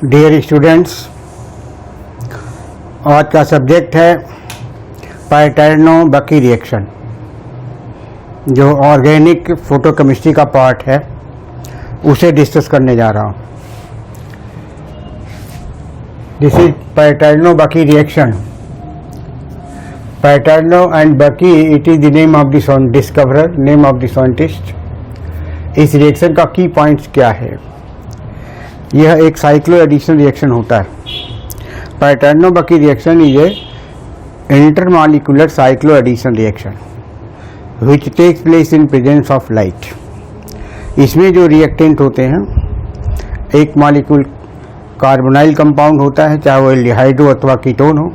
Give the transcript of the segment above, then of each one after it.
Dear students, आज का subject है पैटर्नो-बकी रिएक्शन, जो ऑर्गेनिक फोटोकेमिस्ट्री का पार्ट है, उसे डिस्कस करने जा रहा हूँ। This is Paterno Buchi reaction. Paterno and Buchi, it is the name of the discoverer, name of the scientist. इस रिएक्शन का की पॉइंट्स क्या है? यह एक साइक्लो एडिशन रिएक्शन होता है। Paterno Buchi reaction is a intermolecular cycloaddition reaction which takes place in presence of light. इसमें जो रिएक्टेंट होते हैं, एक मॉलिक्यूल कार्बोनाइल कंपाउंड होता है, चाहे वो एल्डिहाइड हो अथवा कीटोन हो,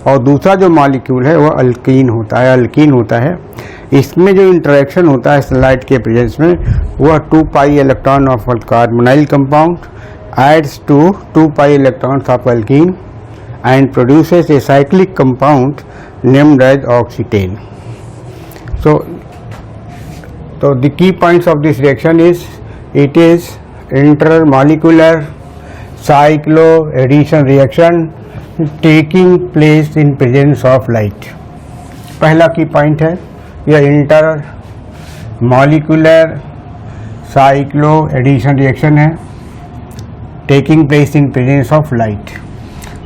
और दूसरा जो मॉलिक्यूल है वो अल्कीन होता है। इसमें जो इंटरेक्शन होता है लाइट के प्रेजेंस में, वह 2 pi electron of carbonyl compound adds to 2 pi electrons of alkene and produces a cyclic compound named as oxytane. So the key points of this reaction is it is intermolecular cycloaddition reaction taking place in presence of light. पहला की point है, यह intermolecular cycloaddition reaction है taking place in presence of light.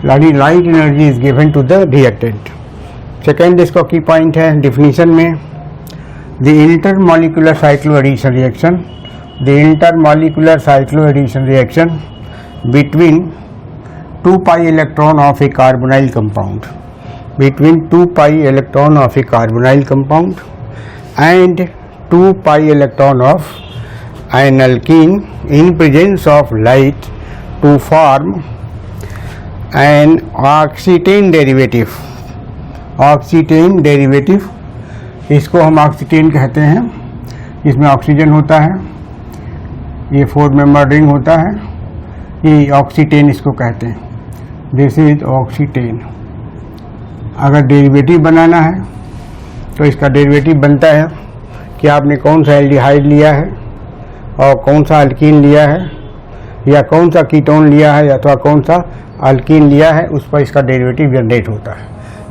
Light energy is given to the reactant. Second इसका की point है definition में, the intermolecular cycloaddition reaction, the intermolecular cycloaddition reaction between 2 pi electron of a carbonyl compound, between 2 pi electron of a carbonyl compound and 2 pi electron of an alkene in presence of light to form an oxytane derivative. Oxetane derivative, इसको हम ऑक्सीटेन कहते हैं। इसमें oxygen होता है, ये 4 member ring होता है, ये ऑक्सीटेन इसको कहते हैं। This is oxetane. अगर डेरिवेटिव बनाना है तो इसका डेरिवेटिव बनता है कि आपने कौन सा एल्डिहाइड लिया है और कौन सा अल्कीन लिया है, या कौन सा कीटोन लिया है अथवा कौन सा अल्कीन लिया है, उस पर इसका डेरिवेटिव जनरेट होता है।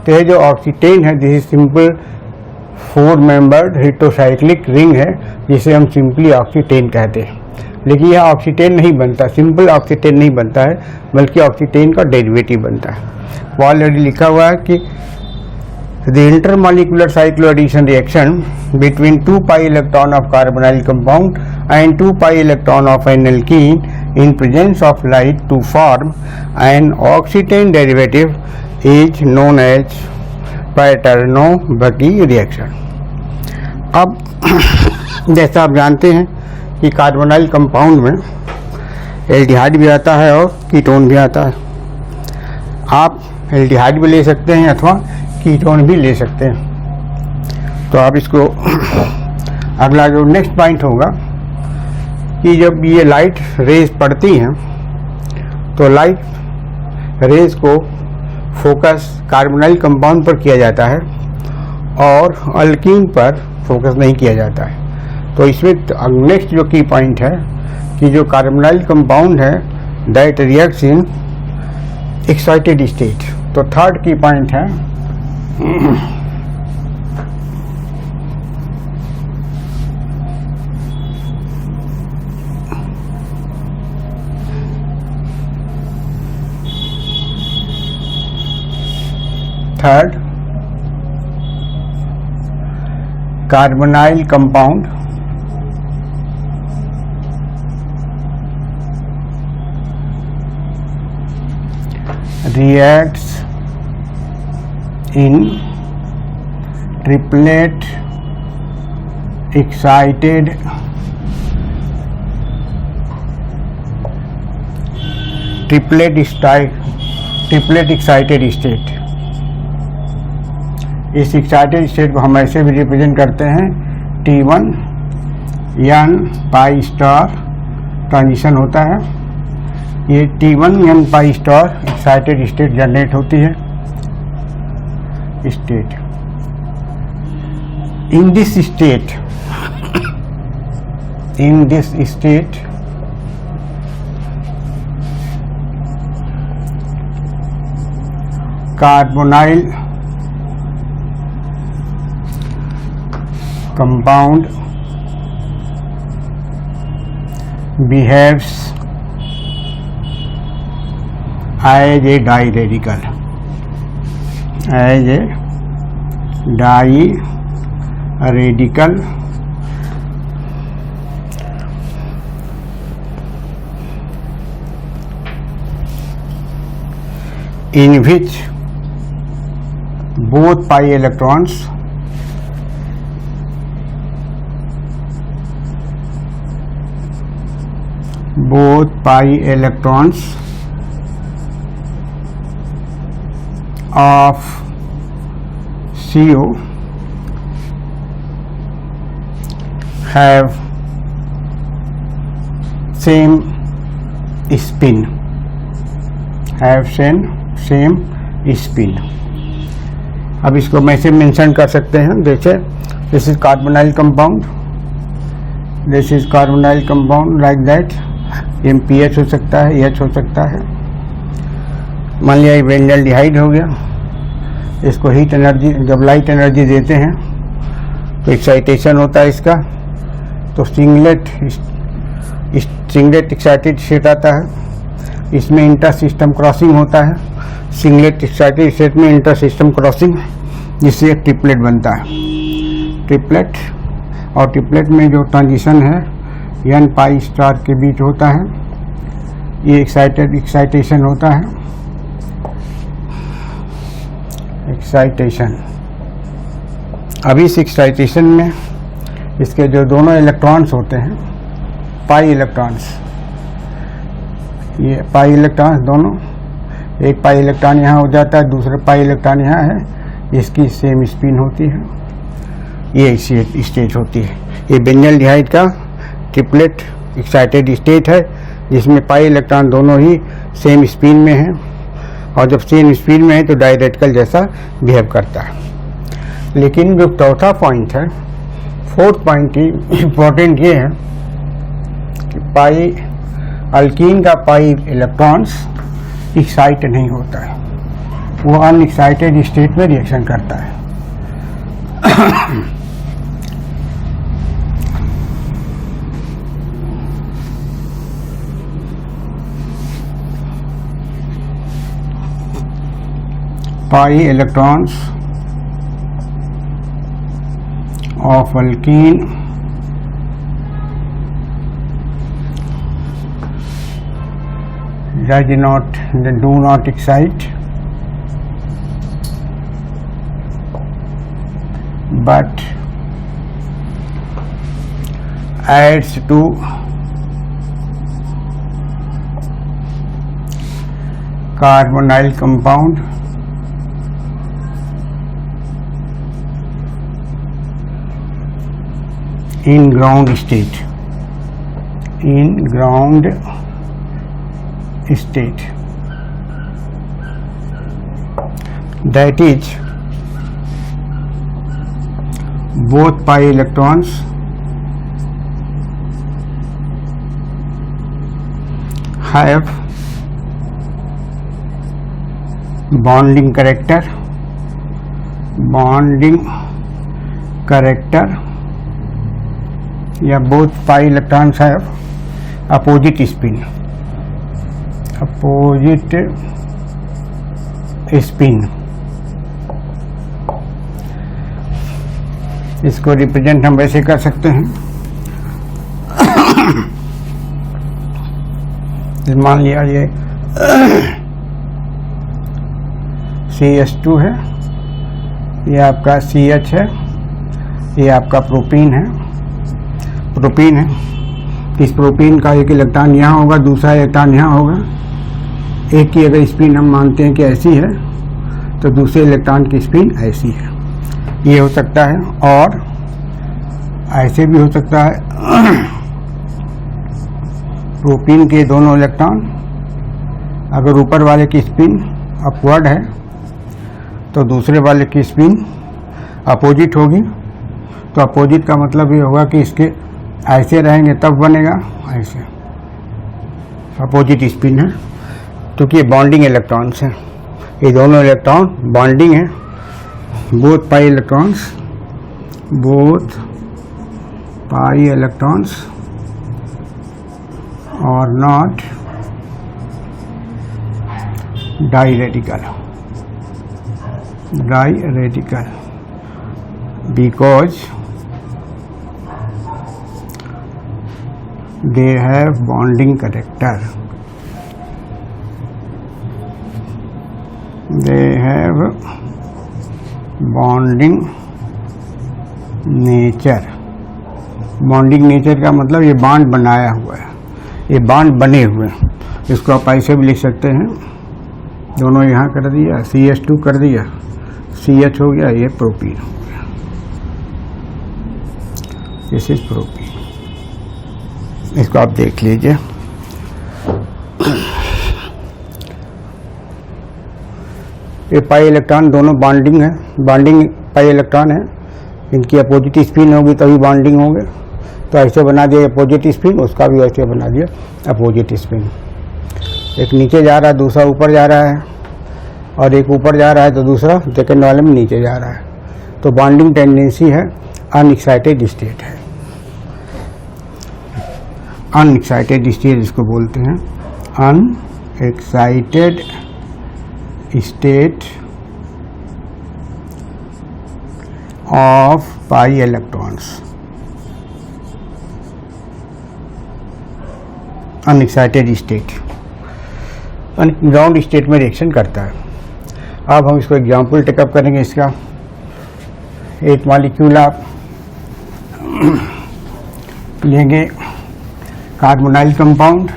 तो ये जो ऑक्सीटेन है, this is simple 4 membered heterocyclic ring है, जिसे हम सिंपली ऑक्सीटेन कहते हैं। लेकिन यह ऑक्सीटेन नहीं बनता, सिंपल ऑक्सीटेन नहीं बनता है, बल्कि ऑक्सीटेन का डेरिवेटिव बनता है। ऑलरेडी लिखा हुआ है कि the intermolecular cycloaddition reaction between 2 pi electron of carbonyl compound and 2 pi electron of an alkene in presence of light to form an oxytane derivative is known as Paterno Buchi reaction. अब जैसा आप जानते हैं कि कार्बोनाइल कंपाउंड में aldehyde भी आता है और कीटोन भी आता है। आप एल्डिहाइड भी ले सकते हैं अथवा कीटोन भी ले सकते हैं। तो आप इसको अगला जो नेक्स्ट पॉइंट होगा कि जब ये लाइट रेज पड़ती हैं तो लाइट रेज को फोकस कार्बोनाइल कंपाउंड पर किया जाता है और अल्कीन पर फोकस नहीं किया जाता है। तो इसमें नेक्स्ट जो की पॉइंट है कि जो कार्बोनाइल कंपाउंड है that reacts in excited state. तो थर्ड की पॉइंट है third, carbonyl compound reacts in triplet excited state. इस एक्साइटेड स्टेट को हम ऐसे भी रिप्रेजेंट करते हैं, T1 n pi star transition होता है। ये T1 n pi star excited state generate होती है। State in this state carbonyl compound behaves as a diradical, in which both pi electrons of CO have same spin, अब इसको मैं से mention कर सकते हैं, जैसे this is carbonyl compound, this is carbonyl compound like that, MPH हो सकता है, H हो सकता है। मान लिया बेंजल्डिहाइड हो गया, इसको हीट एनर्जी, जब लाइट एनर्जी देते हैं तो एक्साइटेशन होता है इसका, तो सिंगलेट एक्साइटेड स्टेट आता है, इसमें इंटर सिस्टम क्रॉसिंग होता है, सिंगलेट एक्साइटेड स्टेट में इंटर सिस्टम क्रॉसिंग, जिससे एक ट्रिपलेट बनता है, ट्रिपलेट। और ट्रिपलेट में जो ट्रांजिशन है n पाई स्टार के बीच होता है, ये एक्साइटेशन होता है, एक्साइटेशन। अब इस एक्साइटेशन में इसके जो दोनों इलेक्ट्रॉन्स होते हैं, पाई इलेक्ट्रॉन्स, ये पाई इलेक्ट्रॉन्स दोनों, एक पाई इलेक्ट्रॉन यहाँ हो जाता है, दूसरा पाई इलेक्ट्रॉन यहाँ है, इसकी सेम स्पिन होती है, ये स्टेट होती है। ये बेंजल्डिहाइड का ट्रिपलेट एक्साइटेड स्टेट है, जिसमें पाई इलेक्ट्रॉन दोनों ही सेम स्पिन में है, और जब सेम स्पिन में है तो डायरेक्टिकल जैसा बिहेव करता है। लेकिन जो चौथा पॉइंट है, फोर्थ पॉइंट इम्पोर्टेंट ये है कि पाई अल्कीन का पाई इलेक्ट्रॉन्स एक्साइट नहीं होता है, वो अनएक्साइटेड स्टेट में रिएक्शन करता है। pi electrons of alkene do not excite, but adds to carbonyl compound in ground state, that is both pi electrons have bonding character या both pi electrons have opposite spin, इसको represent हम वैसे कर सकते हैं, मान लिया ये CH2 है, ये आपका CH है, ये आपका प्रोपीन है, इस प्रोपीन का एक इलेक्ट्रॉन यहाँ होगा, दूसरा इलेक्ट्रॉन यहाँ होगा, एक की अगर स्पिन हम मानते हैं कि ऐसी है तो दूसरे इलेक्ट्रॉन की स्पिन ऐसी है, ये हो सकता है। और ऐसे भी हो सकता है, प्रोपीन के दोनों इलेक्ट्रॉन अगर ऊपर वाले की स्पिन अपवर्ड है तो दूसरे वाले की स्पिन अपोजिट होगी, तो अपोजिट का मतलब ये होगा कि इसके ऐसे रहेंगे तब बनेगा ऐसे, अपोजिट स्पिन है, क्योंकि ये बॉन्डिंग इलेक्ट्रॉन्स हैं। ये दोनों इलेक्ट्रॉन बॉन्डिंग है, बोथ पाई इलेक्ट्रॉन्स और not diradical because they have bonding character. They have bonding nature. Bonding nature का मतलब ये बांड बनाया हुआ है, ये बांड बने हुए हैं। इसको आप ऐसे भी लिख सकते हैं, दोनों यहाँ कर दिया, CH2 कर दिया, CH हो गया, ये प्रोपीन हो गया, दिस इज प्रोपीन। इसको आप देख लीजिए। ये पाई इलेक्ट्रॉन दोनों बॉन्डिंग है, बॉन्डिंग पाई इलेक्ट्रॉन है, इनकी अपोजिट स्पिन होगी तभी बॉन्डिंग होंगे। तो ऐसे बना दिया अपोजिट स्पिन, उसका भी ऐसे बना दिया अपोजिट स्पिन। एक नीचे जा रहा है, दूसरा ऊपर जा रहा है, और एक ऊपर जा रहा है तो दूसरा सेकेंड वाले में नीचे जा रहा है। तो बॉन्डिंग टेंडेंसी है, अनएक्साइटेड स्टेट है, अनएक्साइटेड स्टेट इसको बोलते हैं, unexcited state of pi electrons, unexcited state, ground state में रिएक्शन करता है। अब हम इसको एग्जाम्पल टेकअप करेंगे इसका। एक मॉलिक्यूल आप लेंगे कार्बोनाइल कंपाउंड,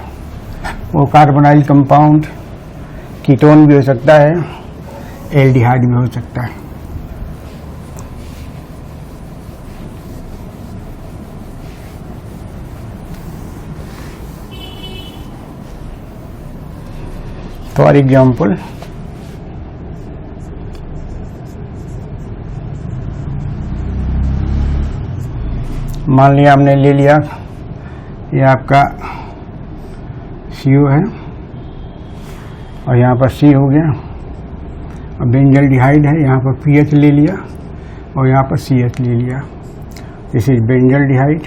वो कार्बोनाइल कंपाउंड कीटोन भी हो सकता है, एल्डिहाइड भी हो सकता है। फॉर एग्जाम्पल मान लिया हमने ले लिया, ये आपका CO है और यहाँ पर C हो गया, और बेंजल्डिहाइड है, यहाँ पर PH ले लिया और यहाँ पर CH ले लिया, दिस इज बेंजल्डिहाइड।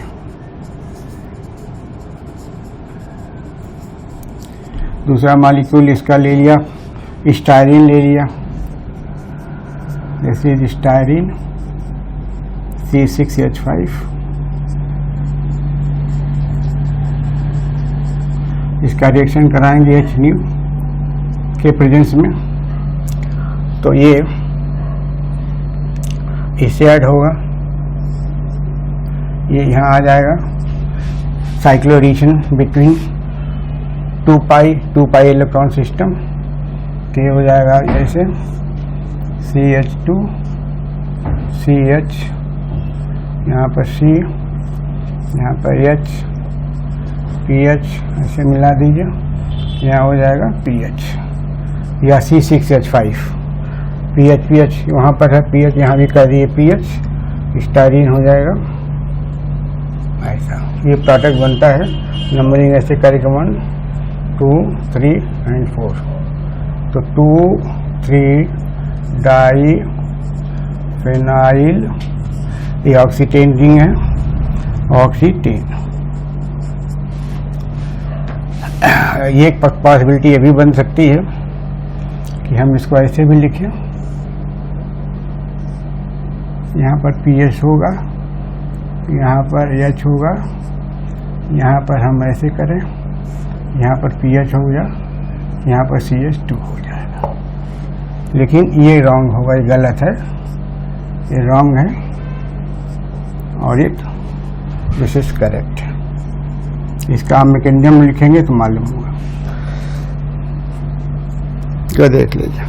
दूसरा मॉलिक्यूल इसका ले लिया, स्टायरीन ले लिया, दिस इज स्टायरीन C6H5, इसका रिएक्शन कराएंगे HNu के प्रेजेंस में, तो ये इससे ऐड होगा, ये यहाँ आ जाएगा, cyclisation between two pi electron system, तो ये हो जाएगा जैसे CH2 CH, यहाँ पर C, यहाँ पर H PH, ऐसे मिला दीजिए, यहाँ हो जाएगा PH या C6H5, PH वहाँ पर है, PH यहाँ भी कर दिए PH, स्टायरीन हो जाएगा ऐसा। ये प्रोडक्ट बनता है, नंबरिंग ऐसे करेगा 1 2 3 एंड 4, तो 2 3 डाई फेनाइल, ये ऑक्सीटेन रिंग है, ऑक्सीटेन। ये एक पॉसिबिलिटी ये भी बन सकती है कि हम इसको ऐसे भी लिखें, यहाँ पर PH होगा, यहाँ पर H होगा, यहाँ पर हम ऐसे करें, यहाँ पर PH हो गया, यहाँ पर CH2 हो जाएगा। लेकिन ये रॉन्ग होगा, ये गलत है, ये रॉन्ग है, और ये दिस इज करेक्ट। इसका हम मैकेनिज्म लिखेंगे तो मालूम होगा, तो देख लीजिए।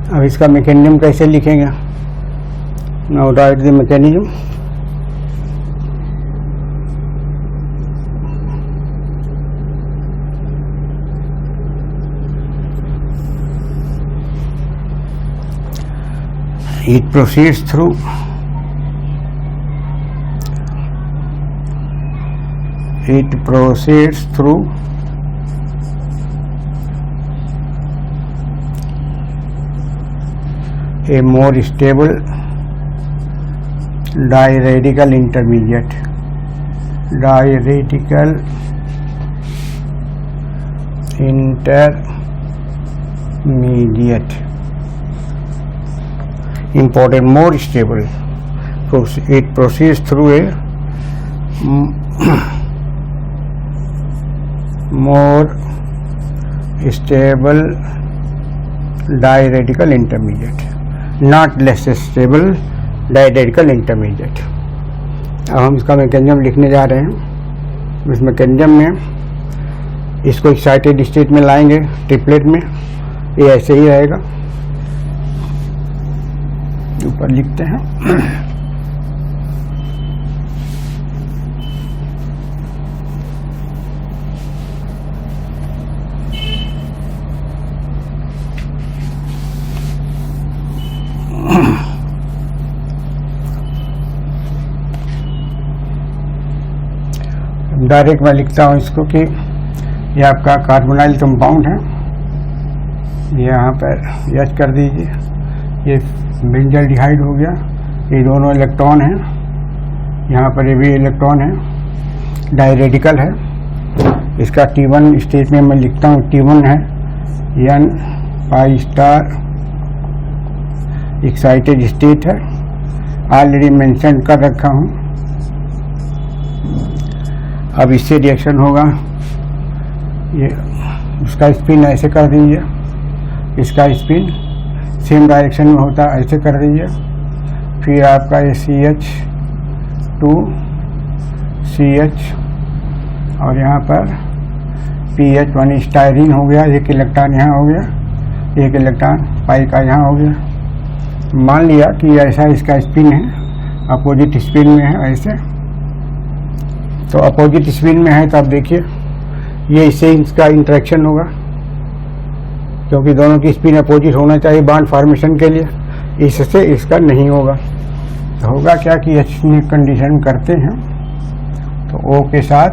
अब इसका मैकेनिज्म कैसे लिखेंगे, now right the mechanism. it proceeds through a more stable diradical intermediate. Important, more stable. It proceeds through a more stable diradical intermediate, not less stable diradical intermediate. अब हम इसका मैकेनिज्म लिखने जा रहे हैं। इस मैकेनिज्म में इसको एक्साइटेड स्टेट में लाएंगे ट्रिपलेट में, ये ऐसे ही रहेगा। ऊपर लिखते हैं डायरेक्ट मैं लिखता हूँ इसको कि ये आपका कार्बोनाइल कंपाउंड है, यहाँ पर यच कर दीजिए, ये बेंजल्डिहाइड हो गया, ये दोनों इलेक्ट्रॉन हैं, यहाँ पर ये भी इलेक्ट्रॉन है, डायरेडिकल है। इसका T1 स्टेट में मैं लिखता हूँ, T1 है N pi star excited state है, ऑलरेडी मेंशन कर रखा हूँ। अब इससे रिएक्शन होगा, ये उसका स्पिन ऐसे कर दीजिए, इसका स्पिन सेम डायरेक्शन में होता है, ऐसे कर दीजिए। फिर आपका ये CH2CH और यहाँ पर PH1 स्टायरीन हो गया, एक इलेक्ट्रॉन यहाँ हो गया, एक इलेक्ट्रॉन पाई का यहाँ हो गया। मान लिया कि ऐसा इसका स्पिन है, अपोजिट स्पिन में है ऐसे, तो अपोजिट स्पिन में है तो आप देखिए ये इससे इसका इंटरेक्शन होगा, क्योंकि दोनों की स्पिन अपोजिट होना चाहिए बॉन्ड फॉर्मेशन के लिए, इससे इसका नहीं होगा। तो होगा क्या कि H कंडीशन करते हैं तो O के साथ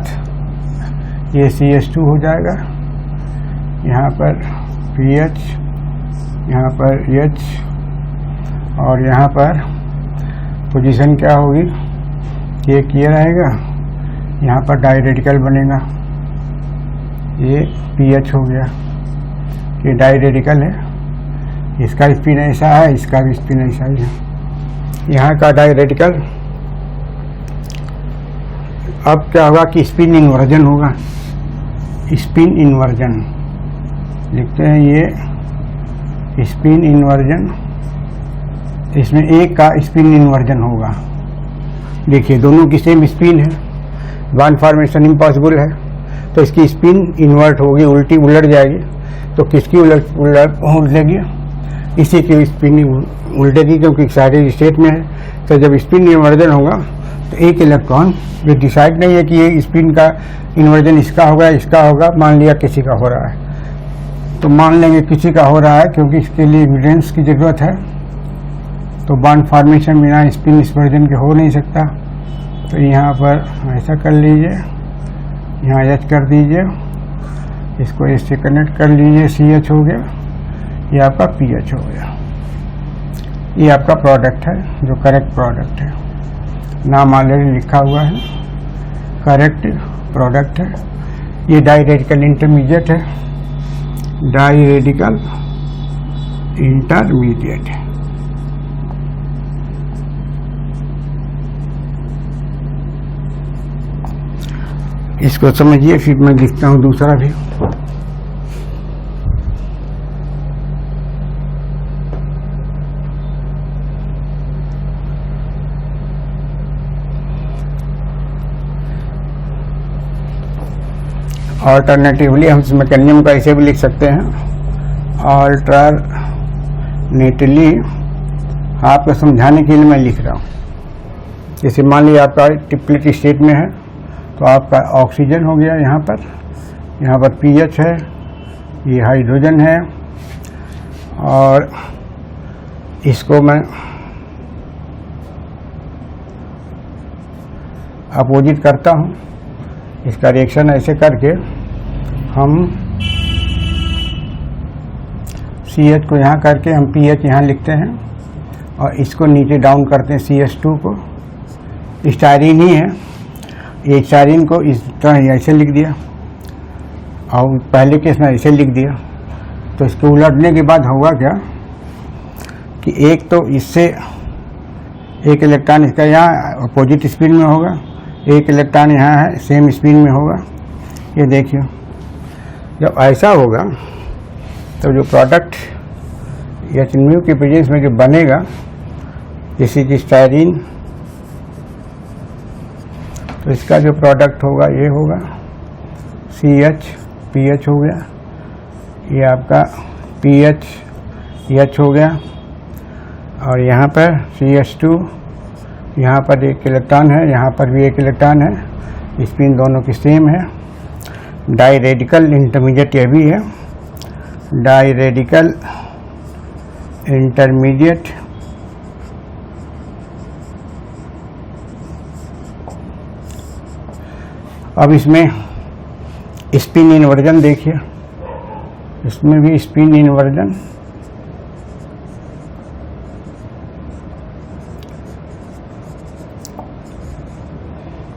ये CH2 हो जाएगा, यहाँ पर PH, यहाँ पर H और यहाँ पर पोजीशन क्या होगी, ये किया रहेगा, यहाँ पर डायरेडिकल बनेगा, ये PH हो गया, ये डायरेडिकल है, इसका स्पिन ऐसा है, इसका भी स्पिन ऐसा ही है, यहाँ का डायरेडिकल। अब क्या होगा कि स्पिन इन्वर्जन होगा, स्पिन इन्वर्जन लिखते हैं, ये स्पिन इन्वर्जन, इसमें एक का स्पिन इन्वर्जन होगा। देखिए दोनों की सेम स्पिन है, बॉन्ड फॉर्मेशन इम्पॉसिबल है, तो इसकी स्पिन इन्वर्ट होगी, उल्टी उलट जाएगी। तो किसकी उलटेगी, इसी की स्पिन उल्टेगी, क्योंकि एक्साइटेड स्टेट में है। तो जब स्पिन इन्वर्जन होगा तो एक इलेक्ट्रॉन, ये डिसाइड नहीं है कि ये स्पिन का इन्वर्जन इसका होगा इसका होगा, मान लिया किसी का हो रहा है तो मान लेंगे किसी का हो रहा है, क्योंकि इसके लिए एविडेंस की ज़रूरत है। तो बॉन्ड फॉर्मेशन बिना स्पिन इन्वर्जन के हो नहीं सकता। तो यहाँ पर ऐसा कर लीजिए, यहाँ H कर दीजिए, इसको इससे कनेक्ट कर लीजिए, CH हो गया, ये आपका PH हो गया। ये आपका प्रोडक्ट है, जो करेक्ट प्रोडक्ट है, नाम ऑलरेडी लिखा हुआ है, करेक्ट प्रोडक्ट है। ये डायरेडिकल इंटरमीडिएट है, डायरेडिकल इंटरमीडिएट है। इसको समझिए, फिर मैं लिखता हूँ दूसरा भी। ऑल्टरनेटिवली हम इस मैकेनिज्म को ऐसे भी लिख सकते हैं, ऑल्टरनेटिवली आपको समझाने के लिए मैं लिख रहा हूँ। जैसे मान लीजिए आपका ट्रिपलेट स्टेट में है, तो आपका ऑक्सीजन हो गया, यहाँ पर पीएच है, ये हाइड्रोजन है, और इसको मैं अपोजिट करता हूँ, इसका रिएक्शन ऐसे करके हम CH को यहाँ करके हम PH यहाँ लिखते हैं और इसको नीचे डाउन करते हैं CH2 को। स्टायरीन ही है, ये स्टायरीन को इस तरह ऐसे लिख दिया और पहले केस में ऐसे लिख दिया। तो इसको उलटने के बाद होगा क्या कि एक तो इससे एक इलेक्ट्रॉन इसका यहाँ अपोजिट स्पिन में होगा, एक इलेक्ट्रॉन यहाँ है सेम स्पिन में होगा। ये देखिए जब ऐसा होगा तो जो प्रोडक्ट HMU के प्रेजेंस में जो बनेगा, जैसे कि स्टायरीन, तो इसका जो प्रोडक्ट होगा ये होगा CH PH हो गया, ये आपका PH H हो गया और यहाँ पर CH2, यहाँ पर एक इलेक्ट्रॉन है, यहाँ पर भी एक इलेक्ट्रॉन है, स्पिन दोनों की सेम है। डाई रेडिकल इंटरमीडिएट ये भी है, डाई रेडिकल इंटरमीडिएट अब इसमें स्पिन इन्वर्जन देखिए, इसमें भी स्पिन इन्वर्जन,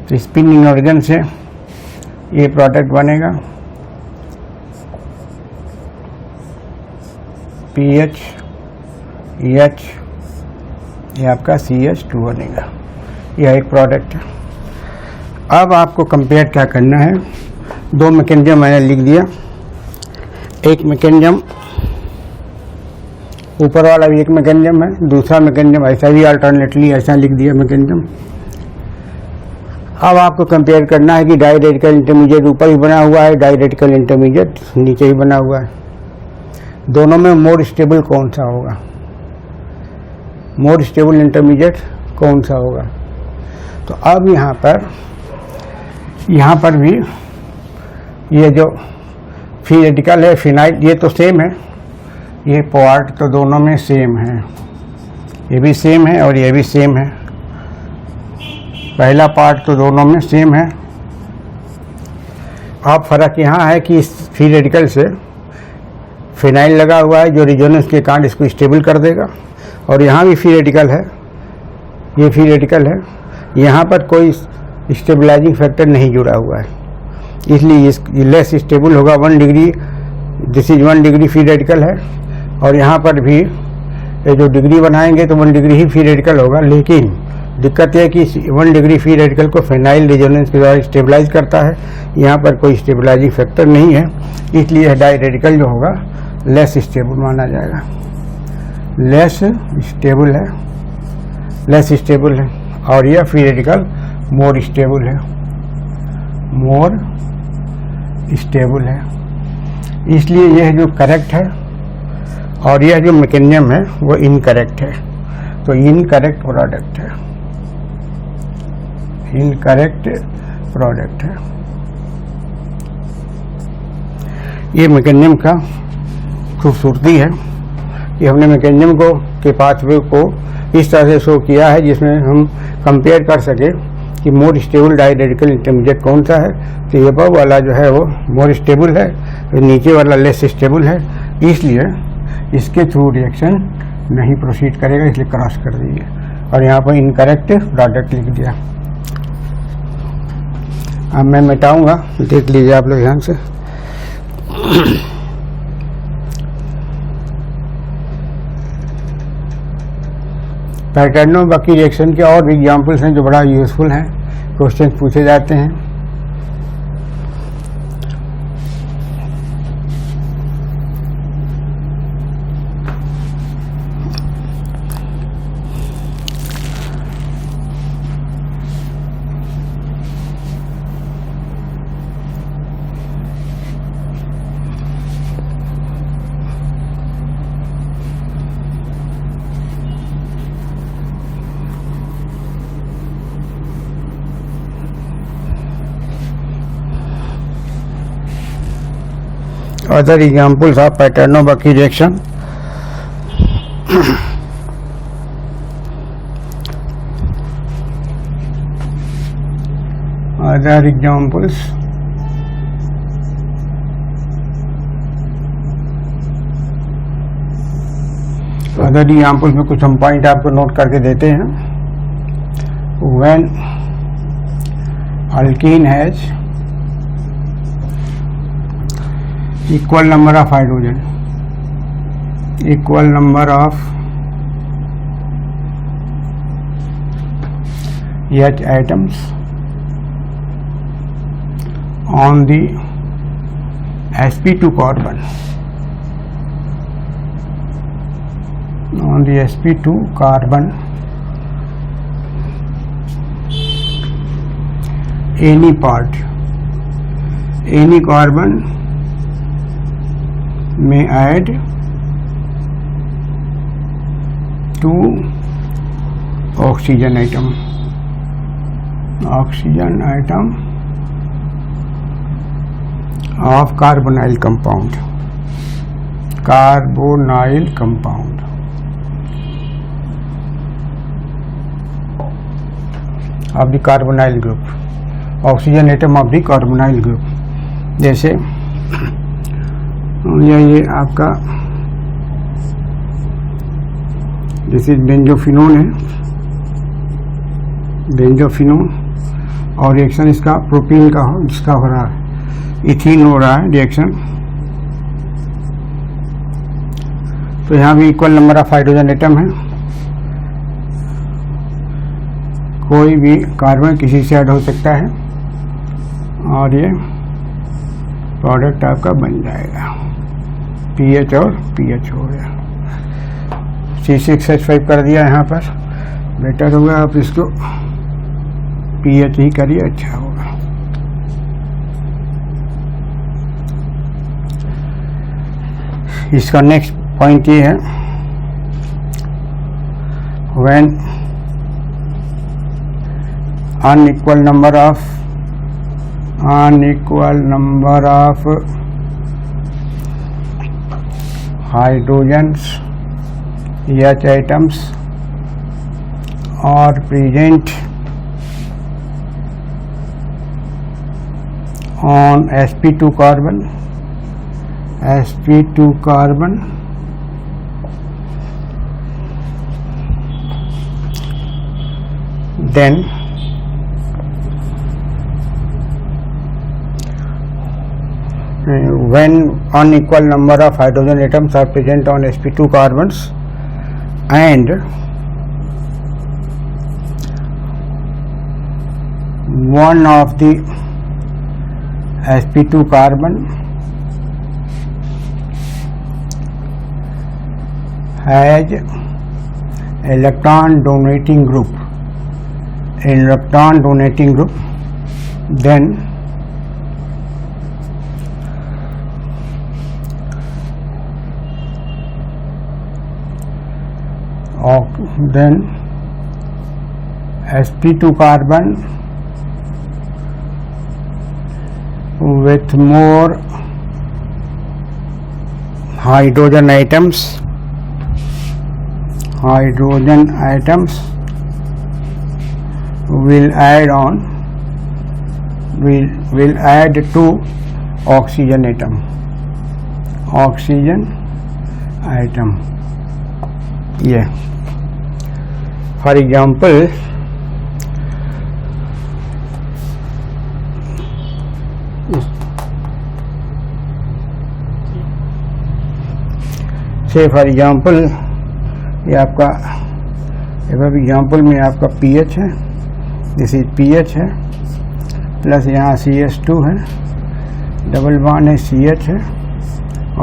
तो स्पिन इन्वर्जन से ये प्रोडक्ट बनेगा PH H, ये आपका CH2 बनेगा। यह एक प्रोडक्ट है। अब आपको कंपेयर क्या करना है, दो मैकेनिज्म मैंने लिख दिया। एक मैकेनिज्म ऊपर वाला भी एक मैकेनिज्म है, दूसरा मैकेनिज्म ऐसा भी अल्टरनेटली ऐसा लिख दिया मैकेनिज्म। अब आपको कंपेयर करना है कि डाई रेडिकल इंटरमीडिएट ऊपर ही बना हुआ है, डाई रेडिकल इंटरमीडिएट नीचे ही बना हुआ है, दोनों में मोर स्टेबल कौन सा होगा, मोर स्टेबल इंटरमीडिएट कौन सा होगा। तो अब यहाँ पर भी ये जो फ्री रेडिकल है फिनाइल, ये तो सेम है, ये पार्ट तो दोनों में सेम है, ये भी सेम है और ये भी सेम है, पहला पार्ट तो दोनों में सेम है। अब फर्क यहाँ है कि इस फ्री रेडिकल से फिनाइल लगा हुआ है जो रिजोनेंस के कारण इसको स्टेबल कर देगा, और यहाँ भी फ्री रेडिकल है, ये फ्री रेडिकल है, यहाँ पर कोई स्टेबलाइजिंग फैक्टर नहीं जुड़ा हुआ है, इसलिए ये लेस स्टेबल होगा 1 degree, this is 1 degree free radical है। और यहाँ पर भी ये जो डिग्री बनाएंगे तो 1 डिग्री ही फ्री रेडिकल होगा, लेकिन दिक्कत है कि 1 डिग्री फ्री रेडिकल को फिनाइल रिजोनेंस के द्वारा स्टेबलाइज करता है, यहाँ पर कोई स्टेबलाइजिंग फैक्टर नहीं है, इसलिए डाई रेडिकल जो होगा लेस स्टेबल माना जाएगा, लेस स्टेबल है, लेस स्टेबल है। और यह फ्री रेडिकल मोर स्टेबल है, मोर स्टेबल है, इसलिए यह जो करेक्ट है और यह जो मैकेनिज्म है वो इनकरेक्ट है, तो इनकरेक्ट प्रोडक्ट है, इनकरेक्ट प्रोडक्ट है। ये मैकेनिज्म का खूबसूरती है कि हमने मैकेनिज्म को के पाथवे को इस तरह से शो किया है जिसमें हम कंपेयर कर सके कि more stable diradical intermediate कौन सा है। तो ये अबव वाला जो है वो मोर स्टेबल है, नीचे वाला लेस स्टेबल है, इसलिए इसके थ्रू रिएक्शन नहीं प्रोसीड करेगा, इसलिए क्रॉस कर दीजिए और यहाँ पर इनकरेक्ट प्रोडक्ट लिख दिया। अब मैं मिटाऊंगा, देख लीजिए आप लोग ध्यान से। पैटर्नों बाकी रिएक्शन के और भी एग्जाम्पल्स हैं जो बड़ा यूजफुल हैं, क्वेश्चन पूछे जाते हैं। Other examples of Paternò-Bucky reaction. Other examples, other examples में कुछ हम पॉइंट आपको नोट करके देते हैं. When alkyne has equal number of hydrogen, equal number of H atoms on the sp2 carbon, on the sp2 carbon, any part, any carbon may add 2 oxygen atom, oxygen atom of carbonyl compound, carbonyl compound. of the carbonyl group, oxygen atom of the carbonyl group. जैसे ये आपका जैसे benzophenone है, benzophenone, और reaction इसका propene का हो, जिसका हो रहा है इथीन हो रहा है रिएक्शन. तो यहाँ भी equal number of hydrogen atom है. कोई भी कार्बन किसी से ऐड हो सकता है और ये प्रोडक्ट आपका बन जाएगा. पीएच और पीएच हो गया. C6H5 कर दिया यहाँ पर, बेटर होगा आप इसको पीएच ही करिए, अच्छा होगा. इसका नेक्स्ट पॉइंट ये है, when unequal number of hydrogens, H atoms are present on sp2 carbon, then when unequal number of hydrogen atoms are present on sp2 carbons and one of the sp2 carbon has electron donating group, then sp2 carbon with more hydrogen atoms will add to oxygen atom. Yeah. For example, ये आपका example में आपका pH है, this is pH है, plus यहाँ CH2 है, double bond है, CH है,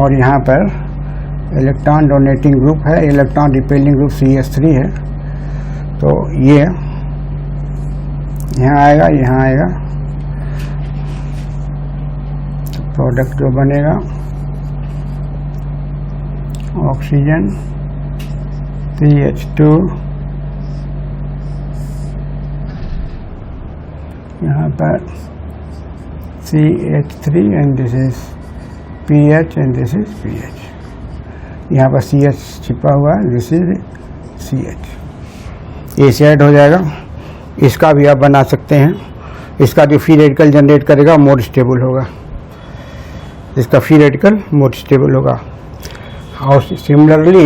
और यहाँ पर इलेक्ट्रॉन डोनेटिंग ग्रुप है, इलेक्ट्रॉन रिपेलिंग ग्रुप CH3 है. तो ये यहाँ आएगा, तो प्रोडक्ट जो बनेगा ऑक्सीजन CH2, यहाँ पर CH3 and this is PH and this is PH. यहाँ पर CH छिपा हुआ है, दिस इज CH. ये से ऐड हो जाएगा. इसका भी आप बना सकते हैं. इसका जो फ्री रेडिकल जनरेट करेगा मोर स्टेबल होगा, इसका फ्री रेडिकल मोर स्टेबल होगा। और सिमिलरली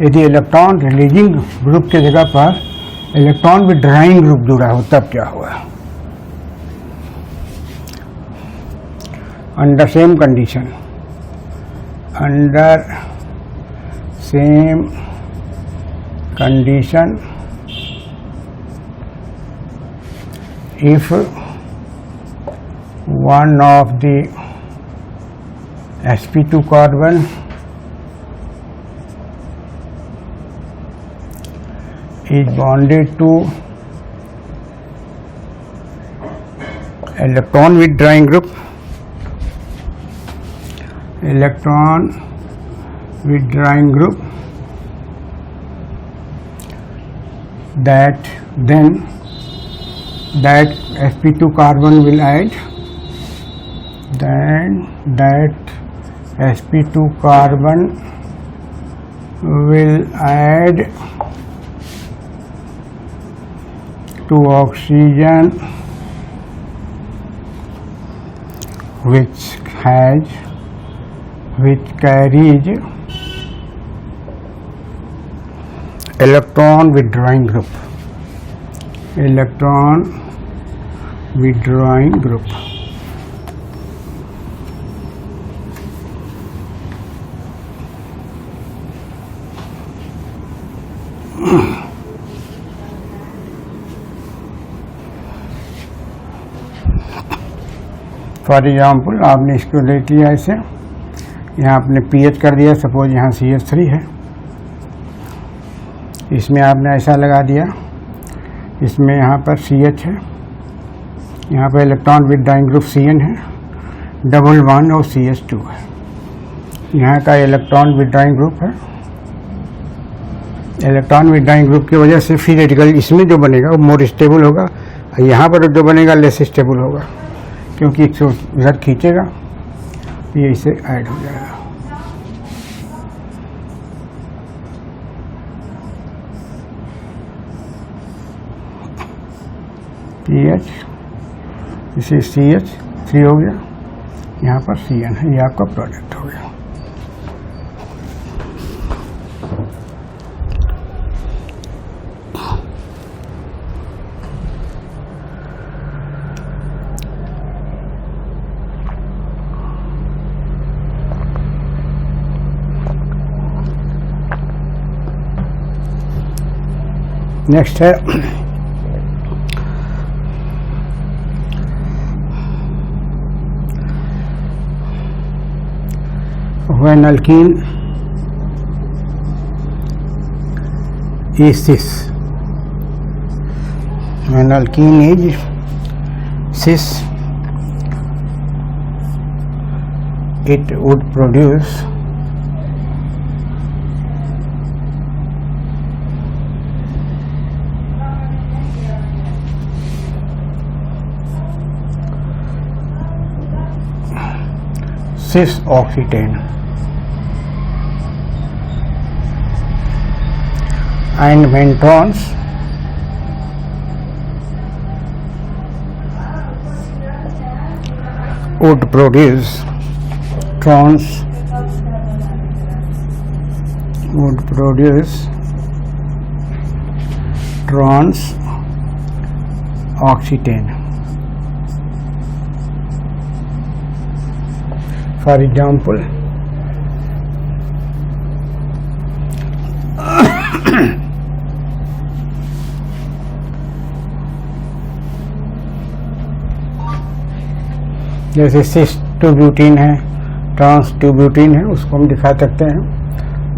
यदि इलेक्ट्रॉन रिलीजिंग ग्रुप के जगह पर इलेक्ट्रॉन विड्रॉइंग ग्रुप जुड़ा हो तब क्या होगा? Under same condition, under same condition if one of the sp2 carbon is bonded to electron withdrawing group, electron withdrawing group, that then that sp2 carbon will add, then that sp2 carbon will add to oxygen which carries electron withdrawing group, electron withdrawing group. For example आपने इसको देख लिया ऐसे, यहाँ आपने pH कर दिया, suppose यहाँ CH3 है, इसमें आपने ऐसा लगा दिया, इसमें यहाँ पर CH है, यहाँ पर इलेक्ट्रॉन विड्रॉइंग ग्रुप CN है, डबल बॉन्ड और CH2 है, यहाँ का इलेक्ट्रॉन विड्रॉइंग ग्रुप है। इलेक्ट्रॉन विड्रॉइंग ग्रुप की वजह से फ्री रेडिकल इसमें जो बनेगा वो मोर स्टेबल होगा, और यहाँ पर जो बनेगा लेस स्टेबल होगा, क्योंकि इधर खींचेगा ये इसे ऐड हो जाएगा। pH, इसे CH3 हो गया, यहाँ पर CN है, ये आपका प्रोडक्ट हो गया। नेक्स्ट है when alkene is cis, when alkene is cis, it would produce cis oxetane, and when trans would produce trans oxetane. For example, जैसे सिस टू ब्यूटीन है, ट्रांस टू ब्यूटीन है, उसको हम दिखा सकते हैं।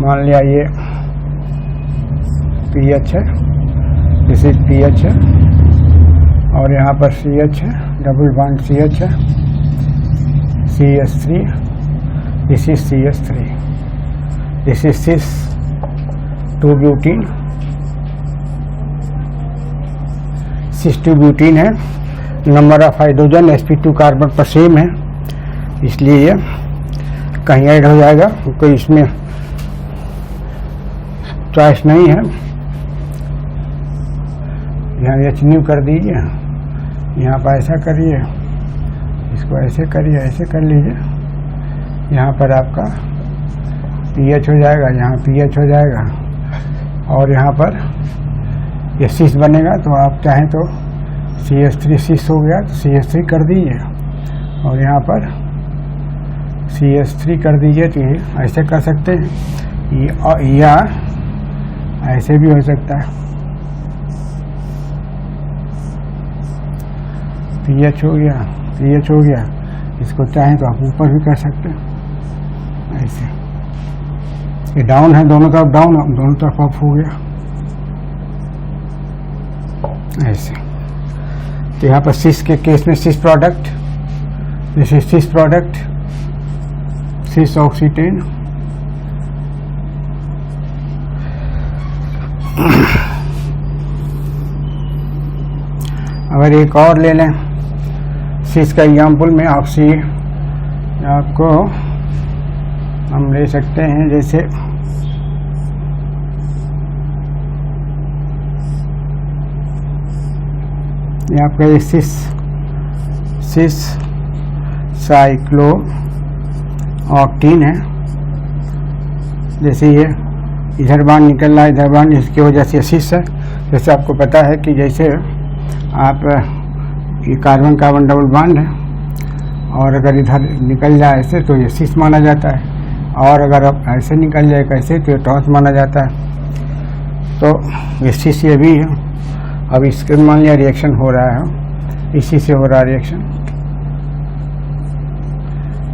मान लिया ये पीएच है, दिस इज पीएच है, और यहाँ पर CH है, डबल बॉन्ड CH है, CH3, this is CH3, this is cis 2-butene, cis 2-butene है, number of hydrogen sp2 carbon पर सेम है, इसलिए ये कहीं ऐड हो जाएगा, कोई इसमें चॉइस नहीं है। यहाँ H न्यू कर दीजिए, यहाँ पर ऐसा करिए, इसको ऐसे करिए, ऐसे कर लीजिए। यहाँ पर आपका pH हो जाएगा, यहाँ pH हो जाएगा, और यहाँ पर ये सिस बनेगा। तो आप चाहें तो CH3 सिस हो गया तो CH3 कर दीजिए, और यहाँ पर CH3 कर दीजिए। तो ये ऐसे कर सकते हैं, या ऐसे भी हो सकता है। pH हो गया, pH हो गया। इसको चाहें तो आप ऊपर भी कर सकते हैं ऐसे। ये डाउन है, दोनों तरफ डाउन, दोनों तरफ अप हो गया ऐसे। तो यहाँ पर सिस के केस में cis product, this is cis product, cis oxetane. अगर एक और ले लें सिस का एग्जाम्पल में, आपको हम ले सकते हैं, जैसे ये आपका ये सिस साइक्लो ऑक्टीन है। जैसे ये इधर बांध निकल रहा है, इधर बांध, इसकी वजह से सिस है। जैसे आपको पता है कि जैसे आप ये कार्बन कार्बन डबल बॉन्ड है, और अगर इधर निकल जाए ऐसे तो ये सिस माना जाता है, और अगर अब ऐसे निकल जाए कैसे तो ये ट्रांस माना जाता है। तो ये सिस ये भी है। अब इसके मान लिया रिएक्शन हो रहा है, इसी से हो रहा है रिएक्शन।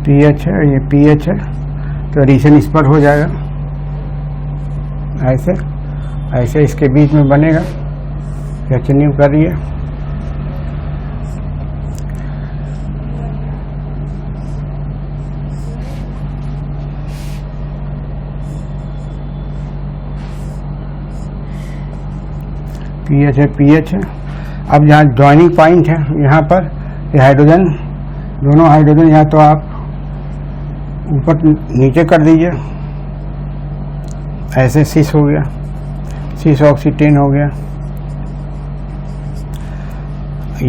pH है, ये pH है, तो एडिशन इस पर हो जाएगा ऐसे ऐसे, इसके बीच में बनेगा। कंटिन्यू करिए। pH है, pH है। अब यहाँ जॉइनिंग पॉइंट है, यहाँ पर ये हाइड्रोजन, दोनों हाइड्रोजन या तो आप ऊपर नीचे कर दीजिए ऐसे, सिस हो गया, सिस ऑक्सीटेन हो गया,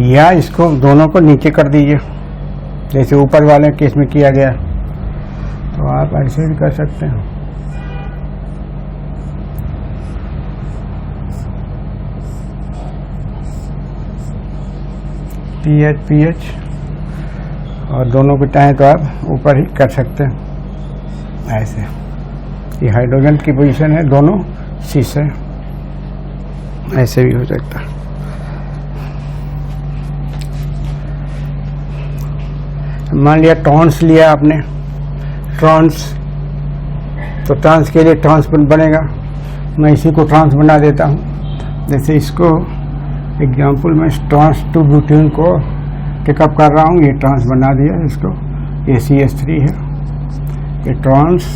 या इसको दोनों को नीचे कर दीजिए जैसे ऊपर वाले केस में किया गया। तो आप ऐसे भी कर सकते हैं। pH और दोनों को चाहें तो आप ऊपर ही कर सकते हैं ऐसे। ये हाइड्रोजन की पोजीशन है, दोनों सिस है, ऐसे भी हो सकता है। मान लिया ट्रांस लिया आपने, ट्रांस, तो ट्रांस के लिए ट्रांस बनेगा। मैं इसी को ट्रांस बना देता हूँ। जैसे इसको एग्जाम्पल में ट्रांस 2 ब्यूटेन को टेकअप कर रहा हूँ, ये ट्रांस बना दिया इसको, ये CH3 है, ये ट्रांस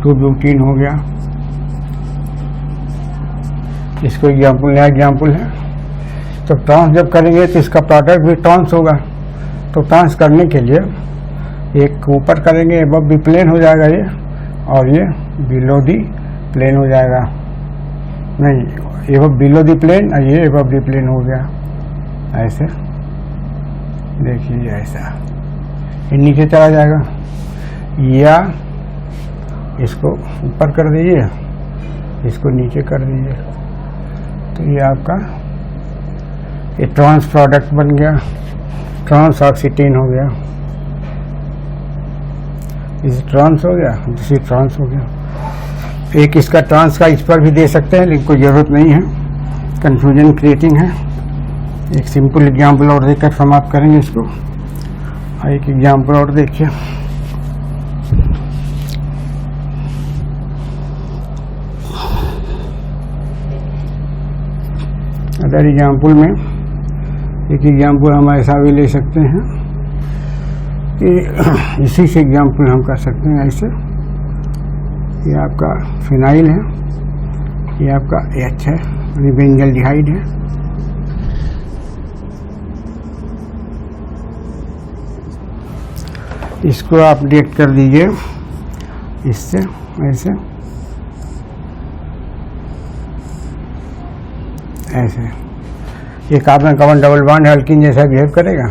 2 ब्यूटेन हो गया। इसको एग्जाम्पल नया एग्जाम्पल है। तो ट्रांस जब करेंगे तो इसका प्रोडक्ट भी ट्रांस होगा। तो ट्रांस करने के लिए एक ऊपर करेंगे, एबव दी प्लेन हो जाएगा ये, और ये बिलो दी प्लेन हो जाएगा। नहीं, ये बिलो दी प्लेन और ये एबव दी प्लेन हो गया ऐसे। देखिए ऐसा, ये नीचे चला जाएगा, या इसको ऊपर कर दीजिए, इसको नीचे कर दीजिए। तो ये आपका ये ट्रांस प्रोडक्ट बन गया, ट्रांस ऑक्सीटेन हो गया। इस ट्रांस हो गया, दूसरी ट्रांस हो गया। एक इसका ट्रांस का इस पर भी दे सकते हैं, लेकिन कोई ज़रूरत नहीं है, कन्फ्यूजन क्रिएटिंग है। एक सिंपल एग्जाम्पल और देकर समाप्त करेंगे इसको। एक एग्जाम्पल और देखिए। अदर एग्जाम्पल में एक एग्जाम्पल हम ऐसा भी ले सकते हैं कि इसी से एग्जाम्पल हम कर सकते हैं ऐसे। ये आपका फिनाइल है, ये आपका H है, बेंजल्डिहाइड है। इसको आप रिएक्ट कर दीजिए इससे ऐसे ऐसे। ये carbon carbon double bond alkene जैसा बिहेव करेगा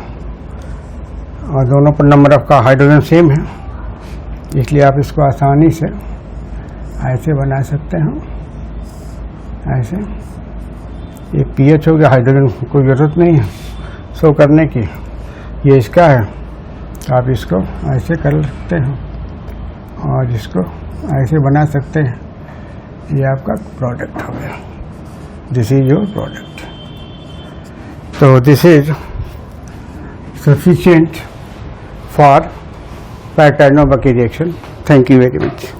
और दोनों पर नंबर ऑफ का हाइड्रोजन सेम है, इसलिए आप इसको आसानी से ऐसे बना सकते हैं। ऐसे ये पीएच हो गया, हाइड्रोजन कोई ज़रूरत नहीं है शो करने की, ये इसका है, तो आप इसको ऐसे कर सकते हैं और इसको ऐसे बना सकते हैं। ये आपका प्रोडक्ट हो गया, दिस इज योर प्रोडक्ट। तो this is sufficient for Paterno Buchi reaction. Thank you very much.